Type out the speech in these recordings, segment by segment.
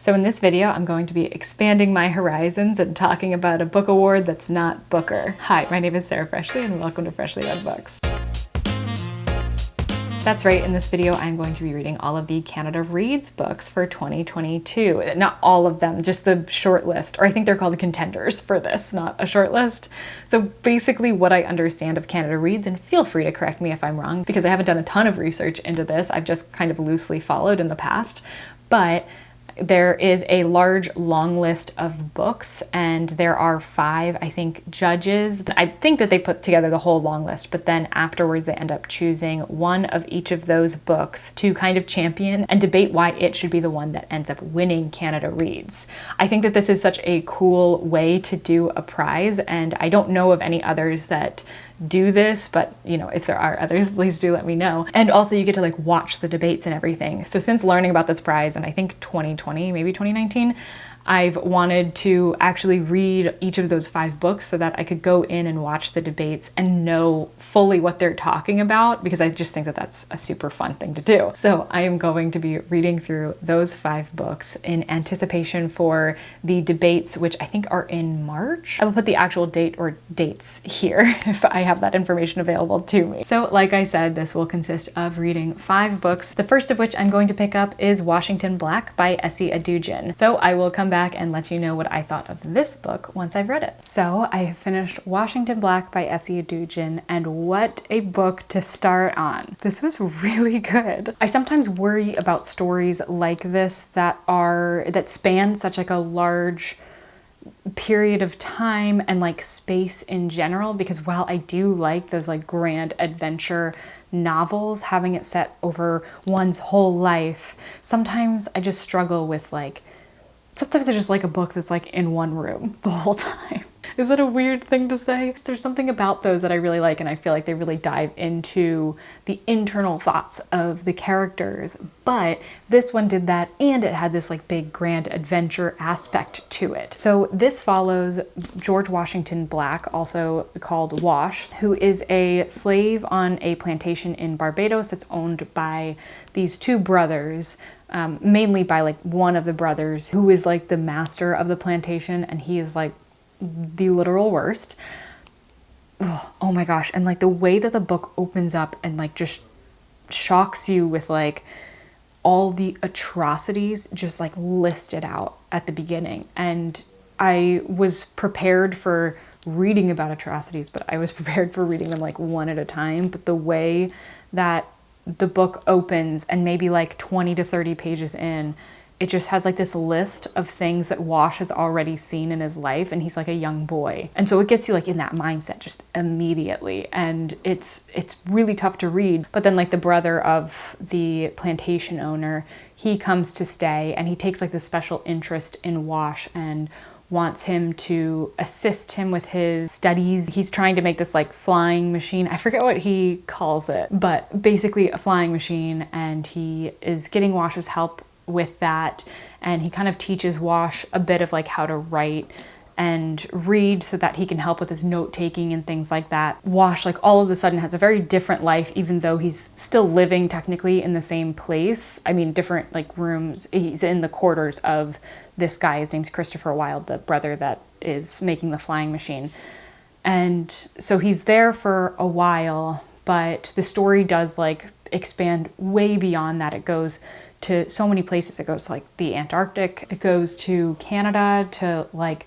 So in this video, I'm going to be expanding my horizons and talking about a book award that's not Booker. Hi, my name is Sarah Freshley and welcome to Freshly Read Books. That's right, in this video I'm going to be reading all of the Canada Reads books for 2022. Not all of them, just the short list, or I think they're called Contenders for this, not a short list. So basically what I understand of Canada Reads, and feel free to correct me if I'm wrong, because I haven't done a ton of research into this, I've just kind of loosely followed in the past, but there is a large, long list of books, and there are 5, I think, judges. I think that they put together the whole long list, but then afterwards they end up choosing one of each of those books to kind of champion and debate why it should be the one that ends up winning Canada Reads. I think that this is such a cool way to do a prize, and I don't know of any others that do this, but you know, if there are others, please do let me know. And also you get to like watch the debates and everything. So since learning about this prize in I think 2020, maybe 2019, I've wanted to actually read each of those 5 books so that I could go in and watch the debates and know fully what they're talking about, because I just think that that's a super fun thing to do. So I am going to be reading through those 5 books in anticipation for the debates, which I think are in March. I will put the actual date or dates here if I have that information available to me. So like I said, this will consist of reading 5 books. The first of which I'm going to pick up is Washington Black by Edugyan. So I will come back and let you know what I thought of this book once I've read it. So I have finished Washington Black by Edugyan, and what a book to start on. This was really good. I sometimes worry about stories like this that span such like a large period of time and like space in general, because while I do like those like grand adventure novels, having it set over one's whole life, sometimes I just struggle with sometimes I just like a book that's like in one room the whole time. Is that a weird thing to say? There's something about those that I really like, and I feel like they really dive into the internal thoughts of the characters. But this one did that, and it had this like big grand adventure aspect to it. So this follows George Washington Black, also called Wash, who is a slave on a plantation in Barbados that's owned by these 2 brothers. Mainly by like one of the brothers who is like the master of the plantation, and he is like the literal worst. Oh my gosh. And like the way that the book opens up and like just shocks you with like all the atrocities just like listed out at the beginning. And I was prepared for reading about atrocities, but I was prepared for reading them like one at a time. But the way that the book opens, and maybe like 20 to 30 pages in, it just has like this list of things that Wash has already seen in his life, and he's like a young boy. And so it gets you like in that mindset just immediately, and it's really tough to read. But then like the brother of the plantation owner, he comes to stay, and he takes like this special interest in Wash and wants him to assist him with his studies. He's trying to make this like flying machine. I forget what he calls it, but basically a flying machine, and he is getting Wash's help with that. And he kind of teaches Wash a bit of like how to write and read so that he can help with his note taking and things like that. Wash like all of a sudden has a very different life, even though he's still living technically in the same place. I mean, different like rooms. He's in the quarters of this guy. His name's Christopher Wilde, the brother that is making the flying machine. And so he's there for a while, but the story does like expand way beyond that. It goes to so many places. It goes to like the Antarctic. It goes to Canada, to like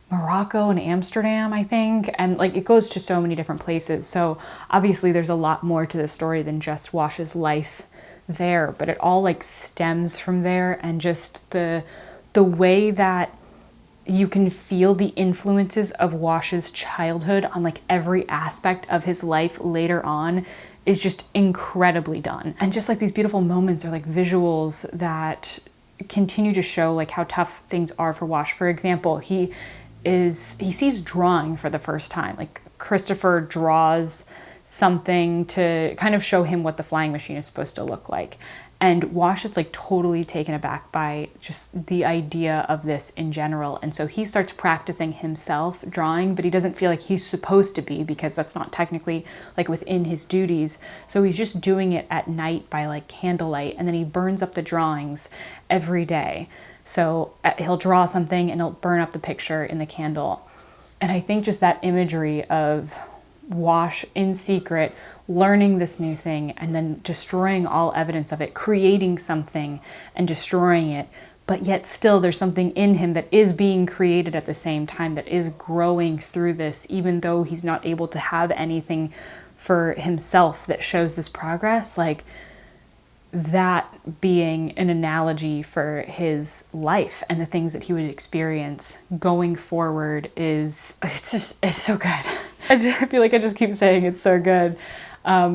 Morocco and Amsterdam, I think. And like it goes to so many different places. So obviously there's a lot more to the story than just Wash's life there, but it all like stems from there. And just the way that you can feel the influences of Wash's childhood on like every aspect of his life later on is just incredibly done. And just like these beautiful moments or like visuals that continue to show like how tough things are for Wash. For example, he sees drawing for the first time. Like Christopher draws something to kind of show him what the flying machine is supposed to look like. And Wash is like totally taken aback by just the idea of this in general. And so he starts practicing himself drawing, but he doesn't feel like he's supposed to be, because that's not technically like within his duties. So he's just doing it at night by like candlelight, and then he burns up the drawings every day. So he'll draw something and he'll burn up the picture in the candle. And I think just that imagery of Wash in secret, learning this new thing, and then destroying all evidence of it, creating something and destroying it, but yet still there's something in him that is being created at the same time, that is growing through this, even though he's not able to have anything for himself that shows this progress. Like, that being an analogy for his life and the things that he would experience going forward it's so good. I feel like I just keep saying it's so good,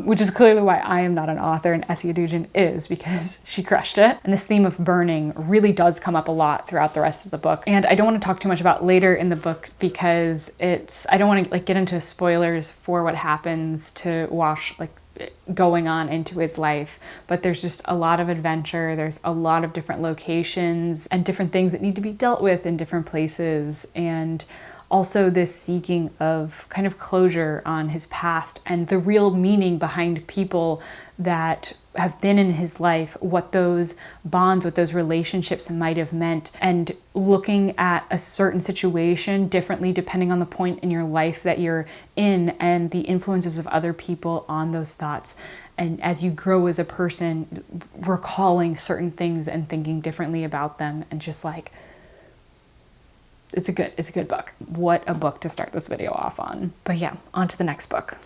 which is clearly why I am not an author and Essie Edugyan is, because she crushed it. And this theme of burning really does come up a lot throughout the rest of the book. And I don't want to talk too much about later in the book because I don't want to like get into spoilers for what happens to Wash, like going on into his life, but there's just a lot of adventure. There's a lot of different locations and different things that need to be dealt with in different places, and also this seeking of kind of closure on his past and the real meaning behind people that have been in his life, what those bonds, what those relationships might have meant, and looking at a certain situation differently depending on the point in your life that you're in and the influences of other people on those thoughts. And as you grow as a person, recalling certain things and thinking differently about them, and just like, it's a good book. What a book to start this video off on. But yeah, on to the next book.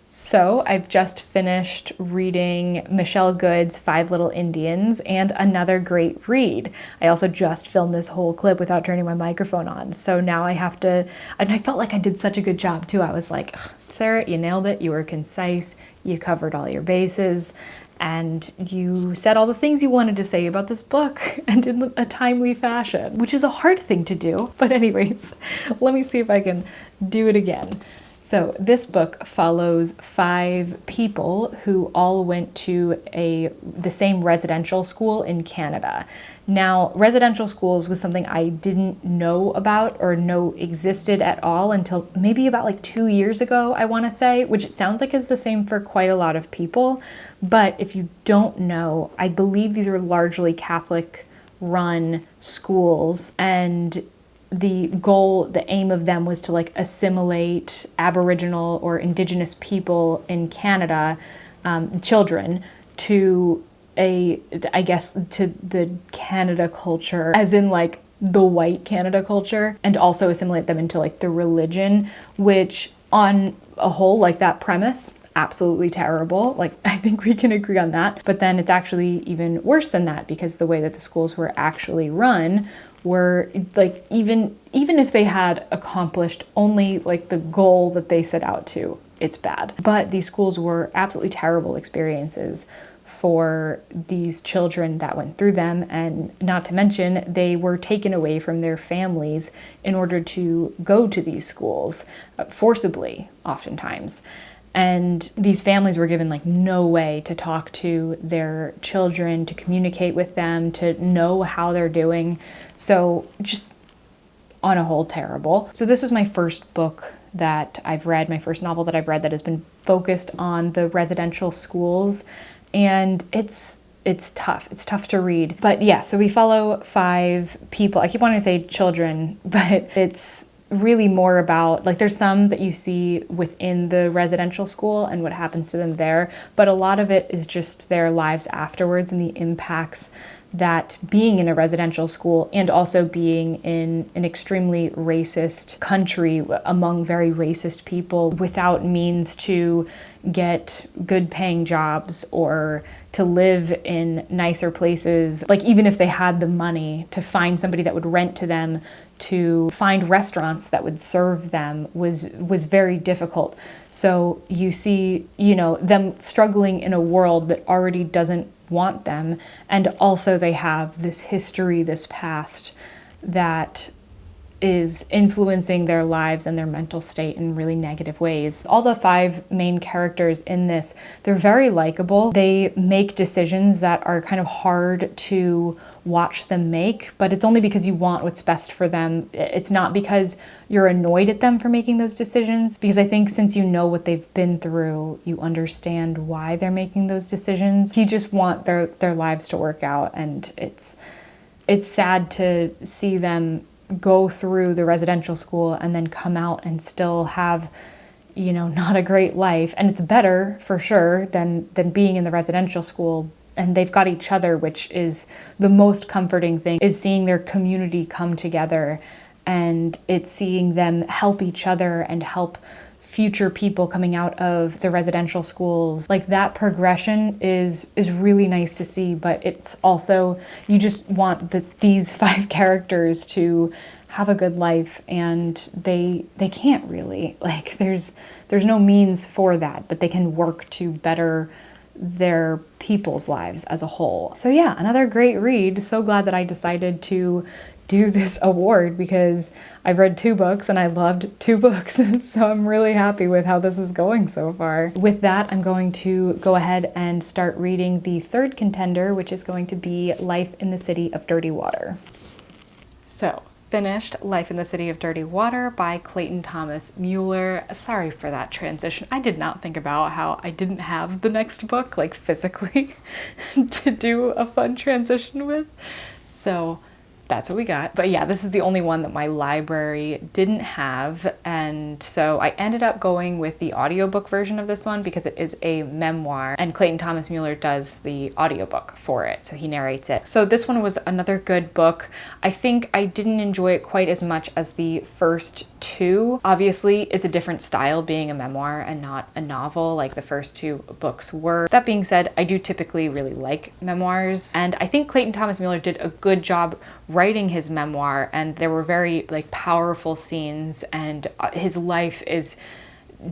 So I've just finished reading Michelle Good's 5 Little Indians, and another great read. I also just filmed this whole clip without turning my microphone on. So now I have to, and I felt like I did such a good job too. I was like, Sarah, you nailed it. You were concise. You covered all your bases. And you said all the things you wanted to say about this book, and in a timely fashion, which is a hard thing to do. But anyways, let me see if I can do it again. So this book follows 5 people who all went to the same residential school in Canada. Now, residential schools was something I didn't know about or know existed at all until maybe about like 2 years ago, I want to say, which it sounds like is the same for quite a lot of people. But if you don't know, I believe these are largely Catholic-run schools, and the goal, the aim of them was to like assimilate Aboriginal or Indigenous people in Canada, children, to to the Canada culture, as in like the white Canada culture, and also assimilate them into like the religion, which on a whole, like that premise, absolutely terrible. Like, I think we can agree on that. But then it's actually even worse than that, because the way that the schools were actually run were like, even if they had accomplished only like the goal that they set out to, it's bad. But these schools were absolutely terrible experiences for these children that went through them, and not to mention they were taken away from their families in order to go to these schools, forcibly oftentimes. And these families were given like no way to talk to their children, to communicate with them, to know how they're doing. So just on a whole, terrible. So this was my first book that I've read, my first novel that I've read that has been focused on the residential schools. And it's tough. It's tough to read. But yeah, so we follow 5 people. I keep wanting to say children, but it's really more about, like, there's some that you see within the residential school and what happens to them there, but a lot of it is just their lives afterwards and the impacts that being in a residential school, and also being in an extremely racist country among very racist people without means to get good paying jobs or to live in nicer places, like even if they had the money to find somebody that would rent to them, to find restaurants that would serve them was very difficult. So you see, them struggling in a world that already doesn't want them, and also they have this history, this past that is influencing their lives and their mental state in really negative ways. All the 5 main characters in this, they're very likable. They make decisions that are kind of hard to watch them make, but it's only because you want what's best for them. It's not because you're annoyed at them for making those decisions, because I think since you know what they've been through, you understand why they're making those decisions. You just want their lives to work out, and it's sad to see them go through the residential school and then come out and still have, you know, not a great life. And it's better for sure than being in the residential school. And they've got each other, which is the most comforting thing, is seeing their community come together, and it's seeing them help each other and help future people coming out of the residential schools. Like, that progression is really nice to see, but it's also, you just want these 5 characters to have a good life, and they can't really. Like, there's no means for that, but they can work to better their people's lives as a whole. So yeah, another great read. So glad that I decided to do this award, because I've read 2 books and I loved 2 books. So I'm really happy with how this is going so far. With that, I'm going to go ahead and start reading the 3rd contender, which is going to be Life in the City of Dirty Water. So, finished Life in the City of Dirty Water by Clayton Thomas-Muller. Sorry for that transition. I did not think about how I didn't have the next book, like physically, to do a fun transition with. So that's what we got. But yeah, this is the only one that my library didn't have, and so I ended up going with the audiobook version of this one because it is a memoir, and Clayton Thomas-Muller does the audiobook for it, so he narrates it. So this one was another good book. I think I didn't enjoy it quite as much as the first 2. Obviously, it's a different style being a memoir and not a novel like the first 2 books were. That being said, I do typically really like memoirs, and I think Clayton Thomas-Muller did a good job writing his memoir, and there were very like powerful scenes, and his life is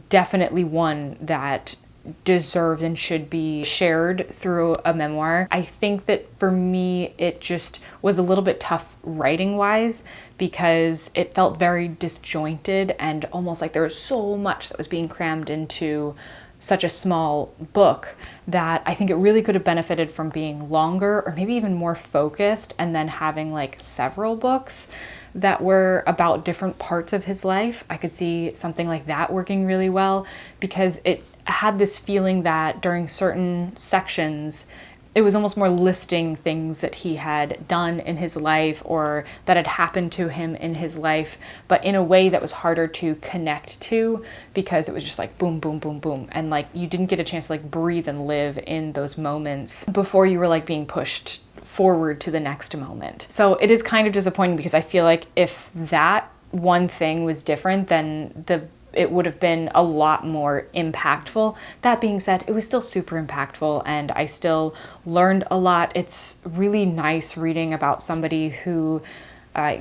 definitely one that deserves and should be shared through a memoir. I think that for me it just was a little bit tough writing wise, because it felt very disjointed and almost like there was so much that was being crammed into such a small book that I think it really could have benefited from being longer, or maybe even more focused, and then having like several books that were about different parts of his life. I could see something like that working really well, because it had this feeling that during certain sections it was almost more listing things that he had done in his life or that had happened to him in his life, but in a way that was harder to connect to, because it was just like boom, boom, boom, boom. And like you didn't get a chance to like breathe and live in those moments before you were like being pushed forward to the next moment. So it is kind of disappointing, because I feel like if that one thing was different, then it would have been a lot more impactful. That being said, it was still super impactful, and I still learned a lot. It's really nice reading about somebody who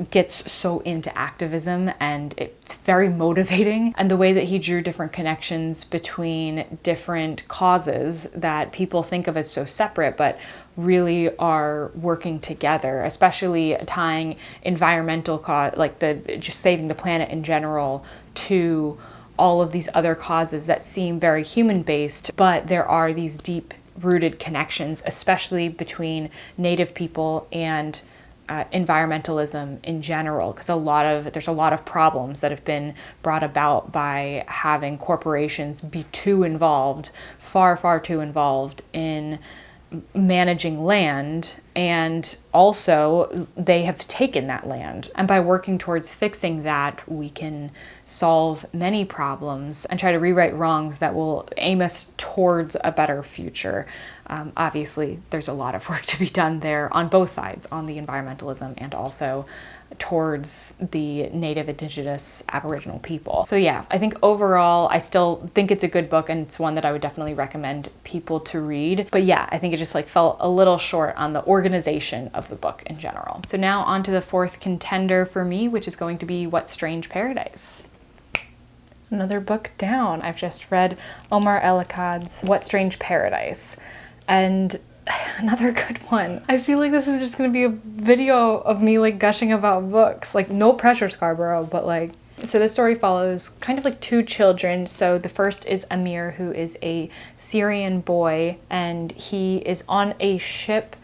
gets so into activism, and it's very motivating. And the way that he drew different connections between different causes that people think of as so separate, but really are working together, especially tying environmental like just saving the planet in general to all of these other causes that seem very human-based, but there are these deep-rooted connections, especially between Native people and environmentalism in general, because there's a lot of problems that have been brought about by having corporations be too involved, far, far too involved in managing land, and also they have taken that land. And by working towards fixing that, we can solve many problems and try to rewrite wrongs that will aim us towards a better future. Obviously, there's a lot of work to be done there on both sides, on the environmentalism and also towards the Native, Indigenous, Aboriginal people. So yeah, I think overall, I still think it's a good book, and it's one that I would definitely recommend people to read. But yeah, I think it just like fell a little short on the organization of the book in general. So now on to the 4th contender for me, which is going to be What Strange Paradise. Another book down. I've just read Omar Akkad's What Strange Paradise, and another good one. I feel like this is just gonna be a video of me like gushing about books. Like, no pressure, Scarborough, but like... So the story follows kind of like 2 children. So the first is Amir, who is a Syrian boy, and he is on a ship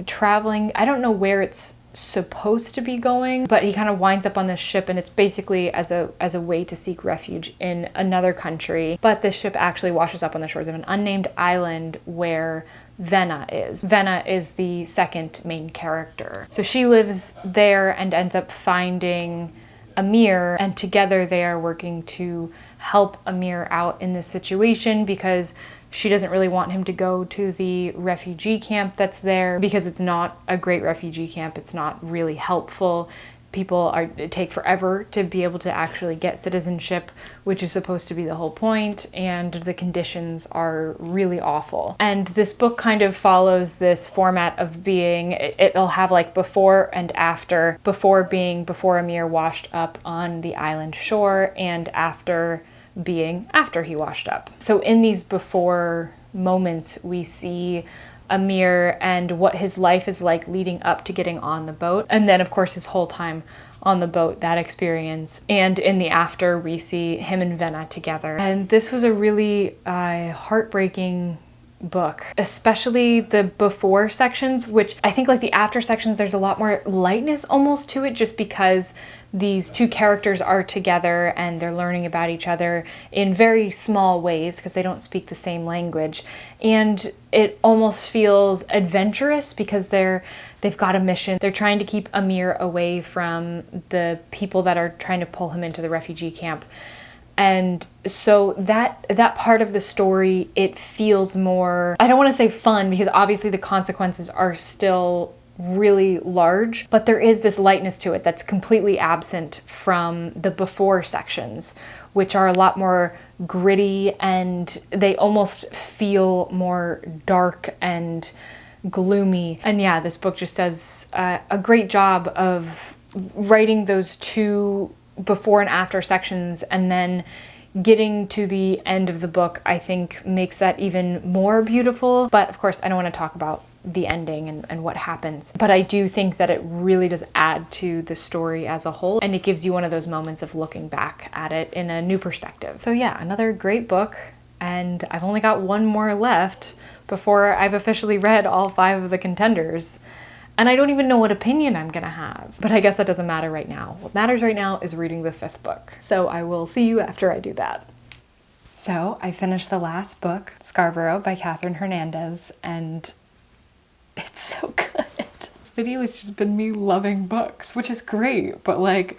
traveling. I don't know where it's supposed to be going, but he kind of winds up on this ship, and it's basically as a way to seek refuge in another country. But this ship actually washes up on the shores of an unnamed island where Venna is. Venna is the second main character. So she lives there and ends up finding Amir, and together they are working to help Amir out in this situation because she doesn't really want him to go to the refugee camp that's there because it's not a great refugee camp. It's not really helpful. It take forever to be able to actually get citizenship, which is supposed to be the whole point, and the conditions are really awful. And this book kind of follows this format of it'll have like before and after, before being before Amir washed up on the island shore, and after being after he washed up. So in these before moments, we see Amir and what his life is like leading up to getting on the boat. And then of course his whole time on the boat, that experience. And in the after, we see him and Venna together. And this was a really heartbreaking book, especially the before sections, which I think like the after sections, there's a lot more lightness almost to it, just because these two characters are together and they're learning about each other in very small ways because they don't speak the same language. And it almost feels adventurous because they've got a mission. They're trying to keep Amir away from the people that are trying to pull him into the refugee camp. And so that part of the story, it feels more, I don't want to say fun, because obviously the consequences are still really large, but there is this lightness to it that's completely absent from the before sections, which are a lot more gritty, and they almost feel more dark and gloomy. And yeah, this book just does a great job of writing those two before and after sections, and then getting to the end of the book, I think, makes that even more beautiful. But of course, I don't want to talk about the ending and what happens, but I do think that it really does add to the story as a whole, and it gives you one of those moments of looking back at it in a new perspective. So yeah, another great book, and I've only got one more left before I've officially read all 5 of the Contenders. And I don't even know what opinion I'm gonna have. But I guess that doesn't matter right now. What matters right now is reading the 5th book. So I will see you after I do that. So I finished the last book, Scarborough by Hernandez, and it's so good. This video has just been me loving books, which is great, but like,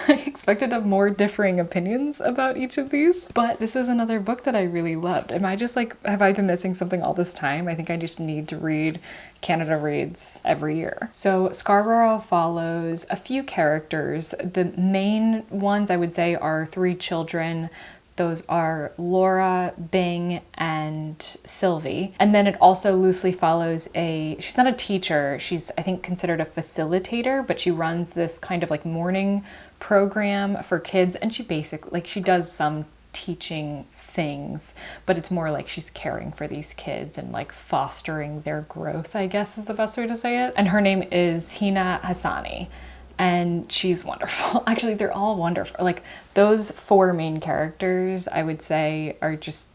I expected to have more differing opinions about each of these. But this is another book that I really loved. Am I just like, have I been missing something all this time? I think I just need to read Canada Reads every year. So Scarborough follows a few characters. The main ones I would say are 3 children. Those are Laura, Bing, and Sylvie. And then it also loosely follows she's not a teacher, she's I think considered a facilitator, but she runs this kind of like morning program for kids, and she basically, like, she does some teaching things, but it's more like she's caring for these kids and like fostering their growth, I guess is the best way to say it. And her name is Hina Hassani. And she's wonderful. Actually, they're all wonderful. Like, those 4 main characters, I would say, are just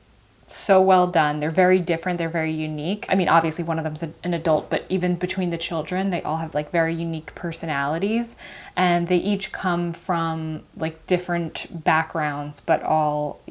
so well done. They're very different. They're very unique. I mean, obviously one of them's an adult, but even between the children, they all have like very unique personalities, and they each come from like different backgrounds, but all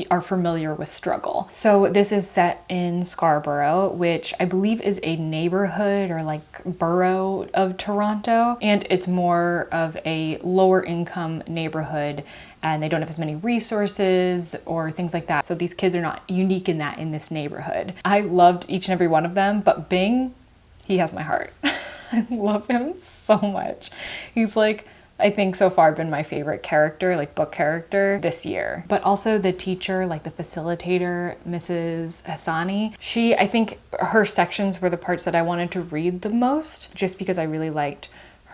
are familiar with struggle. So this is set in Scarborough, which I believe is a neighborhood or like borough of Toronto, and it's more of a lower income neighborhood, and they don't have as many resources or things like that. So these kids are not unique in this neighborhood. I loved each and every one of them, but Bing, he has my heart. I love him so much. He's like, I think so far been my favorite character, like book character this year. But also the teacher, like the facilitator, Mrs. Hassani, I think her sections were the parts that I wanted to read the most, just because I really liked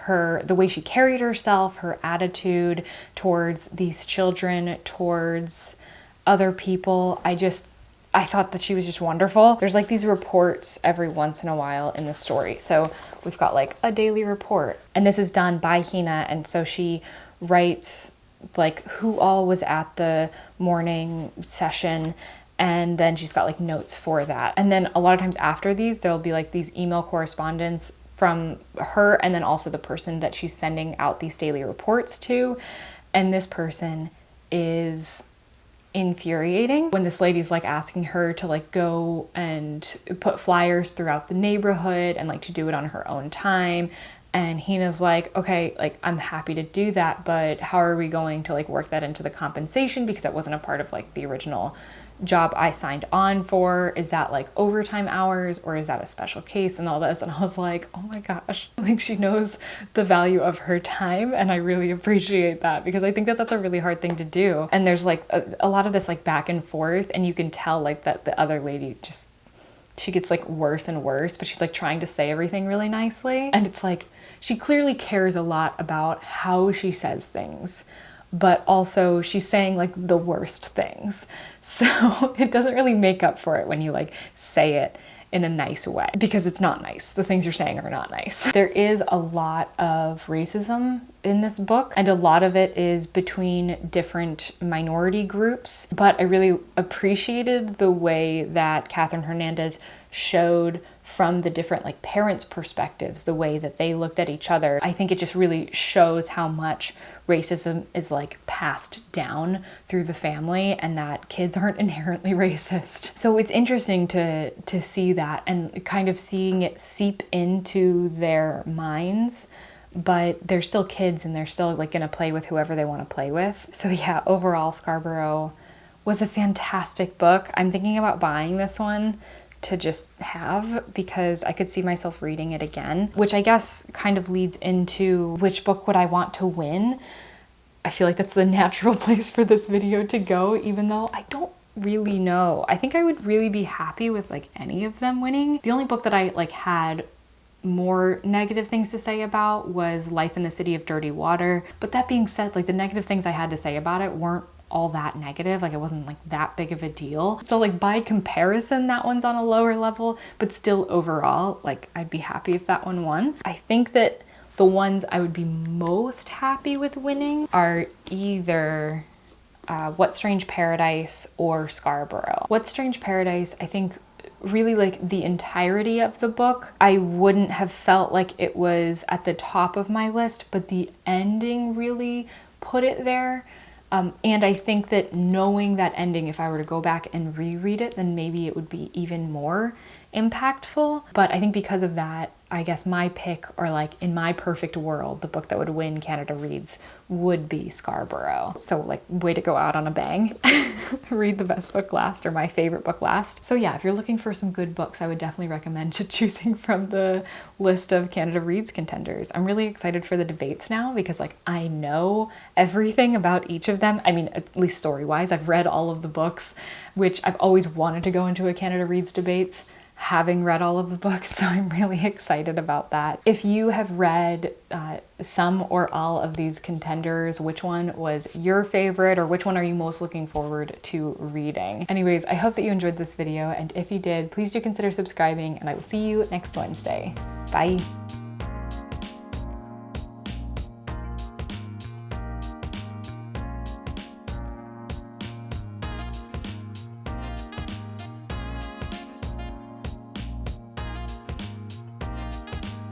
the way she carried herself, her attitude towards these children, towards other people. I thought that she was just wonderful. There's like these reports every once in a while in the story. So we've got like a daily report, and this is done by Hina. And so she writes like who all was at the morning session, and then she's got like notes for that. And then a lot of times after these, there'll be like these email correspondence from her, and then also the person that she's sending out these daily reports to. And this person is infuriating when this lady's like asking her to like go and put flyers throughout the neighborhood and like to do it on her own time. And Hina's like, okay, like I'm happy to do that, but how are we going to like work that into the compensation? Because that wasn't a part of like the original job I signed on for. Is that like overtime hours or is that a special case and all this? And I was like, oh my gosh, like she knows the value of her time. And I really appreciate that because I think that that's a really hard thing to do. And there's like a lot of this like back and forth, and you can tell like that the other lady just, she gets like worse and worse, but she's like trying to say everything really nicely. And it's like, she clearly cares a lot about how she says things, but also she's saying like the worst things. So it doesn't really make up for it when you like say it in a nice way, because it's not nice. The things you're saying are not nice. There is a lot of racism in this book, and a lot of it is between different minority groups, but I really appreciated the way that Catherine Hernandez showed from the different like parents' perspectives, the way that they looked at each other. I think it just really shows how much racism is like passed down through the family and that kids aren't inherently racist. So it's interesting to see that and kind of seeing it seep into their minds, but they're still kids and they're still like gonna play with whoever they want to play with. So yeah, overall Scarborough was a fantastic book. I'm thinking about buying this one to just have, because I could see myself reading it again, which I guess kind of leads into which book would I want to win. I feel like that's the natural place for this video to go, even though I don't really know. I think I would really be happy with like any of them winning. The only book that I like had more negative things to say about was Life in the City of Dirty Water. But that being said, like the negative things I had to say about it weren't all that negative. Like it wasn't like that big of a deal. So like by comparison, that one's on a lower level, but still overall, like I'd be happy if that one won. I think that the ones I would be most happy with winning are either What Strange Paradise or Scarborough. What Strange Paradise, I think really like the entirety of the book, I wouldn't have felt like it was at the top of my list, but the ending really put it there. And I think that knowing that ending, if I were to go back and reread it, then maybe it would be even more impactful. But I think because of that, I guess my pick, or like in my perfect world, the book that would win Canada Reads would be Scarborough. So like way to go out on a bang. Read the best book last, or my favorite book last. So yeah, if you're looking for some good books, I would definitely recommend choosing from the list of Canada Reads contenders. I'm really excited for the debates now because like I know everything about each of them. I mean, at least story-wise, I've read all of the books, which I've always wanted to go into a Canada Reads debates, having read all of the books, so I'm really excited about that. If you have read some or all of these contenders, which one was your favorite, or which one are you most looking forward to reading? Anyways, I hope that you enjoyed this video, and if you did, please do consider subscribing, and I will see you next Wednesday. Bye!